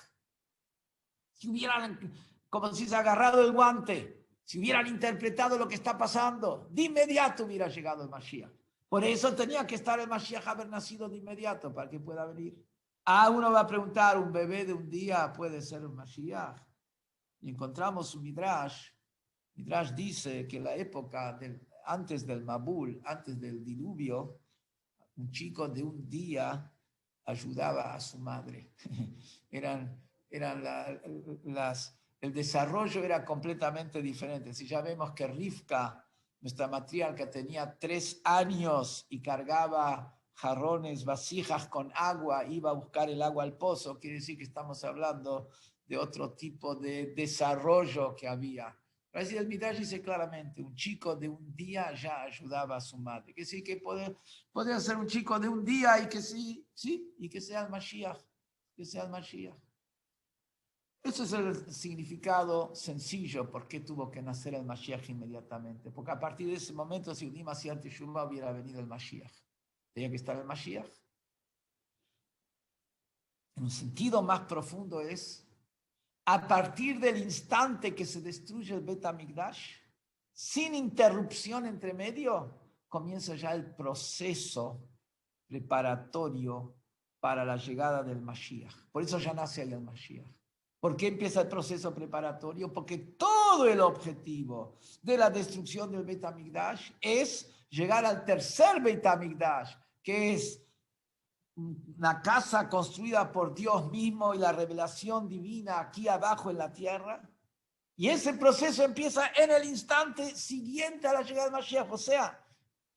Si hubieran, como si se ha agarrado el guante, si hubieran interpretado lo que está pasando, de inmediato hubiera llegado el Mashiach. Por eso tenía que estar el Mashiach, haber nacido de inmediato para que pueda venir. Uno va a preguntar, ¿un bebé de un día puede ser un Mashiach? Y encontramos un Midrash. Midrash dice que en la época antes del Mabul, antes del diluvio, un chico de un día ayudaba a su madre. El desarrollo era completamente diferente. Si ya vemos que Rivka, nuestra matriarca, tenía 3 años y cargaba jarrones, vasijas con agua, iba a buscar el agua al pozo, quiere decir que estamos hablando de otro tipo de desarrollo que había. Pero así el Midrash dice claramente, un chico de un día ya ayudaba a su madre. Que sí, que podía ser un chico de un día y que sí, y que sea el Mashiach, que sea el Mashiach. Ese es el significado sencillo por qué tuvo que nacer el Mashiach inmediatamente. Porque a partir de ese momento, si Udim hacía Teshuvah, hubiera venido el Mashiach. Tenía que estar el Mashiach. En un sentido más profundo es, a partir del instante que se destruye el Bet HaMikdash, sin interrupción entre medio, comienza ya el proceso preparatorio para la llegada del Mashiach. Por eso ya nace ahí el Mashiach. ¿Por qué empieza el proceso preparatorio? Porque todo el objetivo de la destrucción del Bet HaMikdash es llegar al tercer Bet HaMikdash, que es una casa construida por Dios mismo y la revelación divina aquí abajo en la tierra. Y ese proceso empieza en el instante siguiente a la llegada del Mashiach. O sea,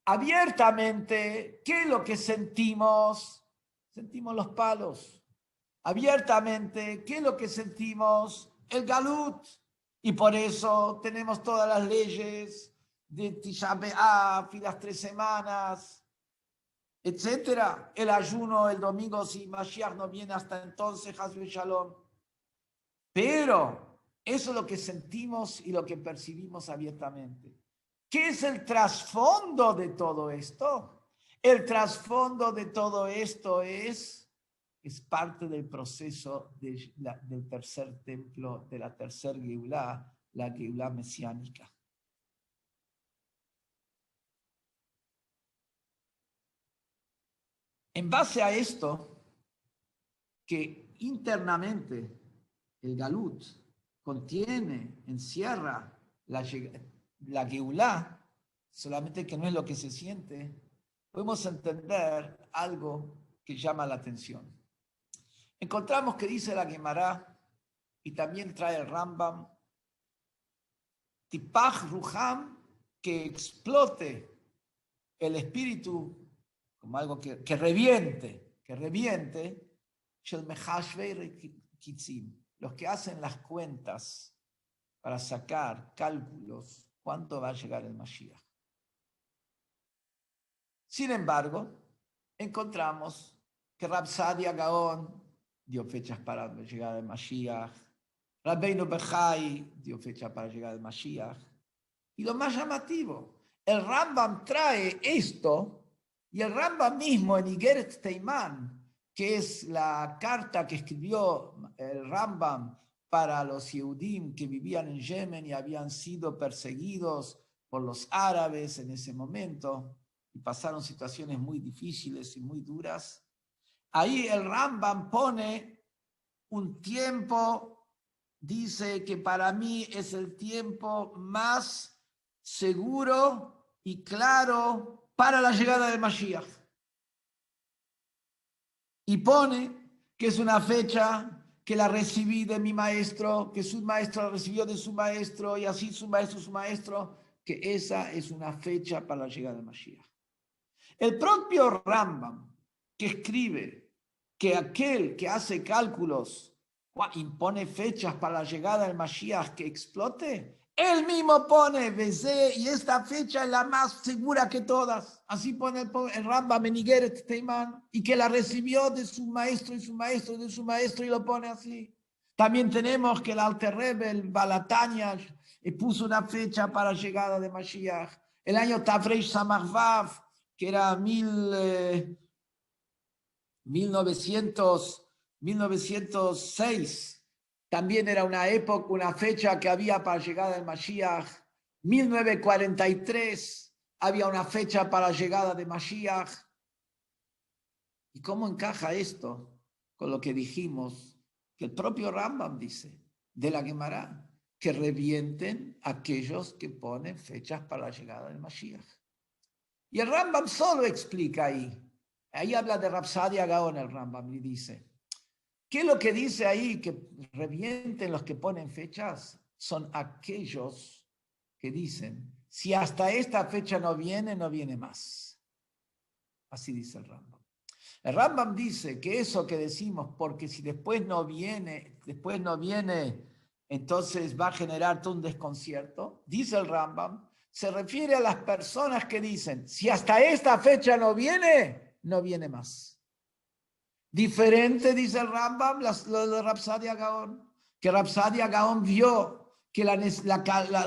abiertamente, ¿qué es lo que sentimos? Sentimos los palos. Abiertamente, ¿qué es lo que sentimos? El galut. Y por eso tenemos todas las leyes de Tisha B'Av y las 3 semanas, etcétera. El ayuno el domingo, si Mashiach no viene hasta entonces, Hazbe Shalom. Pero eso es lo que sentimos y lo que percibimos abiertamente. ¿Qué es el trasfondo de todo esto? El trasfondo de todo esto es parte del proceso del tercer templo, de la tercer Geulá, la Geulá mesiánica. En base a esto, que internamente el Galut contiene, encierra la Geulá, solamente que no es lo que se siente, podemos entender algo que llama la atención. Encontramos que dice la Gemara, y también trae el Rambam, Tipach Ruham, que explote el espíritu como algo que reviente, los que hacen las cuentas para sacar cálculos, ¿cuánto va a llegar el Mashiach? Sin embargo, encontramos que Rab Sadia Gaón dio fechas para llegar al Mashiach, Rabbeinu Bechai dio fechas para llegar al Mashiach. Y lo más llamativo, el Rambam trae esto, y el Rambam mismo en Igeret Teiman, que es la carta que escribió el Rambam para los Yehudim que vivían en Yemen y habían sido perseguidos por los árabes en ese momento, y pasaron situaciones muy difíciles y muy duras. Ahí el Rambam pone un tiempo, dice que para mí es el tiempo más seguro y claro para la llegada del Mashiach. Y pone que es una fecha que la recibí de mi maestro, que su maestro la recibió de su maestro, y así su maestro, que esa es una fecha para la llegada del Mashiach. El propio Rambam, que escribe que aquel que hace cálculos impone fechas para la llegada del Mashiach que explote, él mismo pone Bezé, y esta fecha es la más segura que todas. Así pone el Rambam en Igeret Teiman, y que la recibió de su maestro y su maestro de su maestro, y lo pone así. También tenemos que el Alter Rebbe, el Balatanya, puso una fecha para la llegada de Mashiach. El año Tafresh Samach Vav, que era 1906, también era una época, una fecha que había para la llegada del Mashiach. 1943 había una fecha para la llegada de Mashiach. ¿Y cómo encaja esto con lo que dijimos? Que el propio Rambam dice de la Gemara, que revienten aquellos que ponen fechas para la llegada del Mashiach. Y el Rambam solo explica ahí habla de Rab Sadia Gaón el Rambam, y dice, ¿qué es lo que dice ahí? Que revienten los que ponen fechas, son aquellos que dicen, si hasta esta fecha no viene más. Así dice el Rambam. El Rambam dice que eso que decimos, porque si después no viene, entonces va a generar todo un desconcierto, dice el Rambam, se refiere a las personas que dicen, si hasta esta fecha no viene más. Diferente, dice el Rambam, lo de Rab Sadia Gaón, que Rab Sadia Gaón vio que la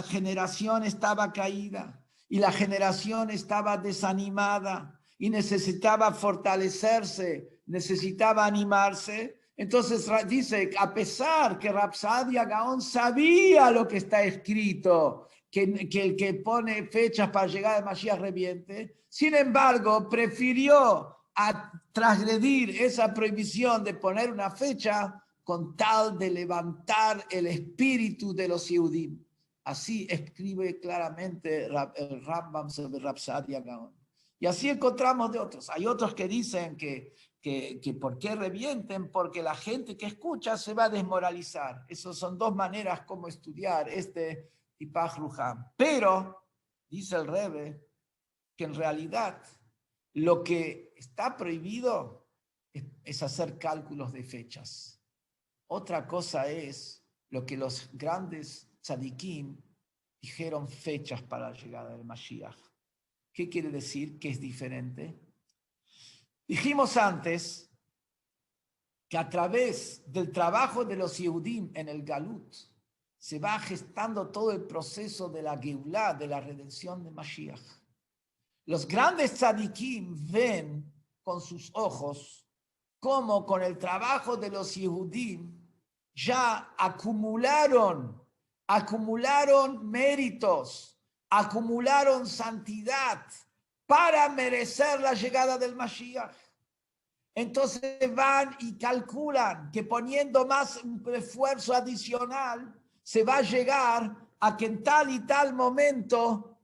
generación estaba caída y la generación estaba desanimada y necesitaba fortalecerse, necesitaba animarse. Entonces dice, a pesar que Rab Sadia Gaón sabía lo que está escrito, que el que pone fechas para llegar al Mashiach reviente, sin embargo, prefirió a transgredir esa prohibición de poner una fecha con tal de levantar el espíritu de los Yehudim. Así escribe claramente el Rambam sobre Rab Sadia Gaón. Y así encontramos de otros. Hay otros que dicen que ¿por qué revienten? Porque la gente que escucha se va a desmoralizar. Esas son dos maneras como estudiar este Tipach Ruham. Pero, dice el Rebbe, que en realidad lo que está prohibido es hacer cálculos de fechas. Otra cosa es lo que los grandes tzadikim dijeron fechas para la llegada del Mashiach. ¿Qué quiere decir? Que es diferente. Dijimos antes que a través del trabajo de los Yehudim en el Galut se va gestando todo el proceso de la Geulá, de la redención de Mashiach. Los grandes tzadikim ven con sus ojos cómo con el trabajo de los Yehudim ya acumularon méritos, acumularon santidad para merecer la llegada del Mashiach. Entonces van y calculan que poniendo más esfuerzo adicional se va a llegar a que en tal y tal momento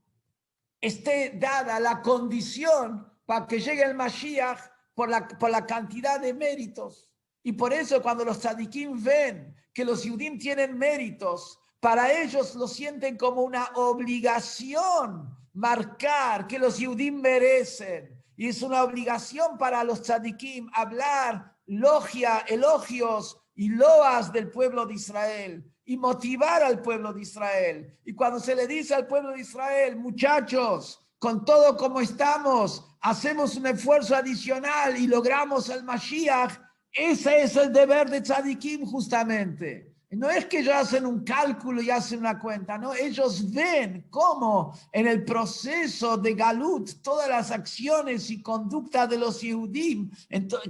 esté dada la condición para que llegue el Mashiach por la cantidad de méritos. Y por eso cuando los tzadikim ven que los Yehudim tienen méritos, para ellos lo sienten como una obligación marcar que los Yehudim merecen. Y es una obligación para los tzadikim hablar elogios y loas del pueblo de Israel y motivar al pueblo de Israel. Y cuando se le dice al pueblo de Israel, muchachos, con todo como estamos, hacemos un esfuerzo adicional y logramos el Mashiach, ese es el deber de tzadikim justamente. No es que ellos hacen un cálculo y hacen una cuenta, no, ellos ven cómo en el proceso de Galut, todas las acciones y conductas de los Yehudim,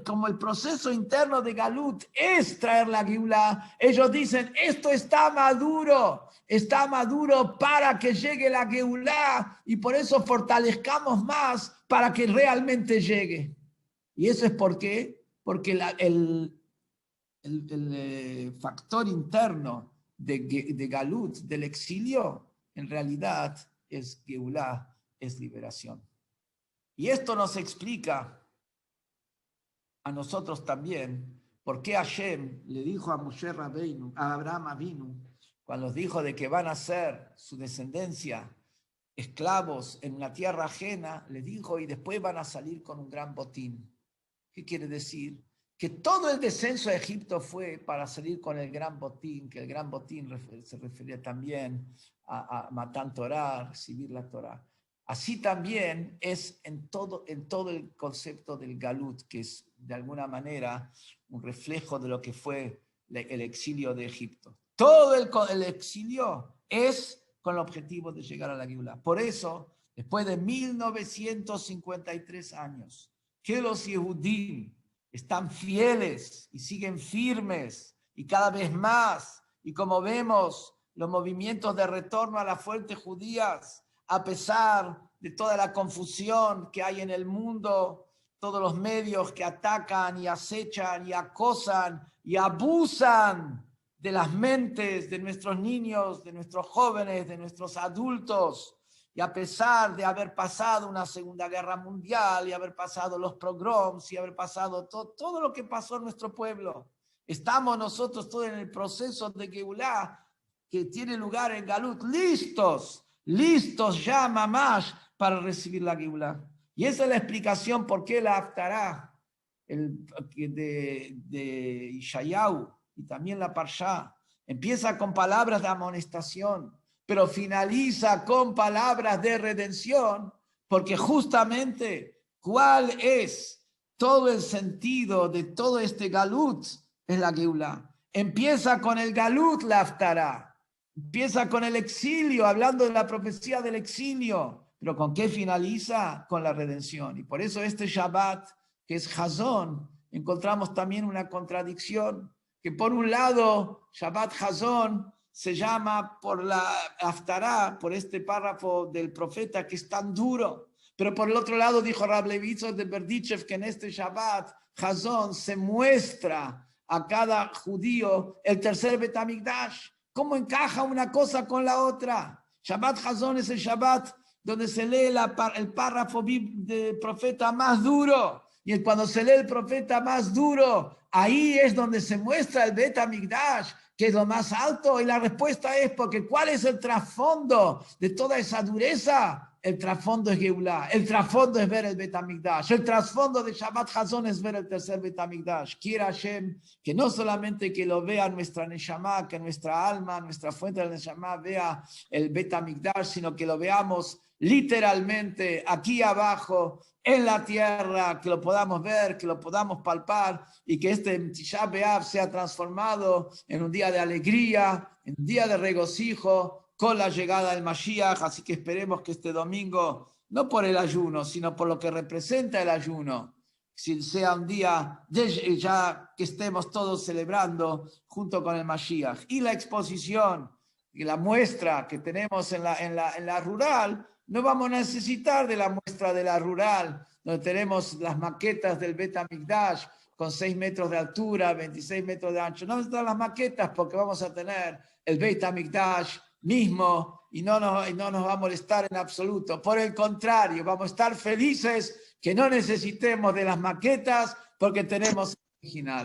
como el proceso interno de Galut es traer la Geulá, ellos dicen, esto está maduro para que llegue la Geulá y por eso fortalezcamos más para que realmente llegue. Y eso es porque el factor interno de Galut, del exilio, en realidad es Geulá, es liberación. Y esto nos explica a nosotros también por qué Hashem le dijo a Moshe Rabbeinu, a Abraham Avinu, cuando dijo de que van a ser su descendencia esclavos en una tierra ajena, le dijo, y después van a salir con un gran botín. ¿Qué quiere decir? Que todo el descenso a Egipto fue para salir con el gran botín, que el gran botín se refería también a Matan Torah, recibir la Torah. Así también es en todo el concepto del Galut, que es de alguna manera un reflejo de lo que fue el exilio de Egipto. Todo el exilio es con el objetivo de llegar a la Geulá. Por eso, después de 1953 años, que los Yehudim están fieles y siguen firmes y cada vez más. Y como vemos, los movimientos de retorno a las fuentes judías, a pesar de toda la confusión que hay en el mundo, todos los medios que atacan y acechan y acosan y abusan de las mentes de nuestros niños, de nuestros jóvenes, de nuestros adultos. Y a pesar de haber pasado una Segunda Guerra Mundial y haber pasado los pogroms y haber pasado todo lo que pasó en nuestro pueblo, estamos nosotros todos en el proceso de Geulá que tiene lugar en Galut, listos ya mamás para recibir la Geulá. Y esa es la explicación por qué la Haftará de Ishayahu y también la Parshá empieza con palabras de amonestación, pero finaliza con palabras de redención, porque justamente ¿cuál es todo el sentido de todo este Galut? Es la Geulá. Empieza con el Galut, la Haftará. Empieza con el exilio, hablando de la profecía del exilio, pero ¿con qué finaliza? Con la redención. Y por eso este Shabbat, que es Hazón, encontramos también una contradicción, que por un lado, Shabbat Hazón, se llama por la Haftará, por este párrafo del profeta que es tan duro. Pero por el otro lado dijo Rab Levitzo de Berdichev que en este Shabbat, Hazón, se muestra a cada judío el tercer Bet HaMikdash. ¿Cómo encaja una cosa con la otra? Shabbat Hazón es el Shabbat donde se lee el párrafo del profeta más duro. Y cuando se lee el profeta más duro, ahí es donde se muestra el Bet HaMikdash, que es lo más alto. Y la respuesta es porque ¿cuál es el trasfondo de toda esa dureza? El trasfondo es Geulá, el trasfondo es ver el Bet HaMikdash, el trasfondo de Shabbat Hazón es ver el tercer Bet HaMikdash. Quiera Hashem que no solamente que lo vea nuestra Neshama, que nuestra alma, nuestra fuente de Neshama vea el Bet HaMikdash, sino que lo veamos literalmente aquí abajo en la tierra, que lo podamos ver, que lo podamos palpar y que este Tisha B'Av sea transformado en un día de alegría, en un día de regocijo con la llegada del Mashiach. Así que esperemos que este domingo no por el ayuno, sino por lo que representa el ayuno. Si sea un día ya que estemos todos celebrando junto con el Mashiach. Y la exposición, y la muestra que tenemos en la rural, no vamos a necesitar de la muestra de la rural, donde tenemos las maquetas del Bet HaMikdash con 6 metros de altura, 26 metros de ancho. No necesitamos las maquetas porque vamos a tener el Bet HaMikdash mismo y no nos va a molestar en absoluto. Por el contrario, vamos a estar felices que no necesitemos de las maquetas porque tenemos el original.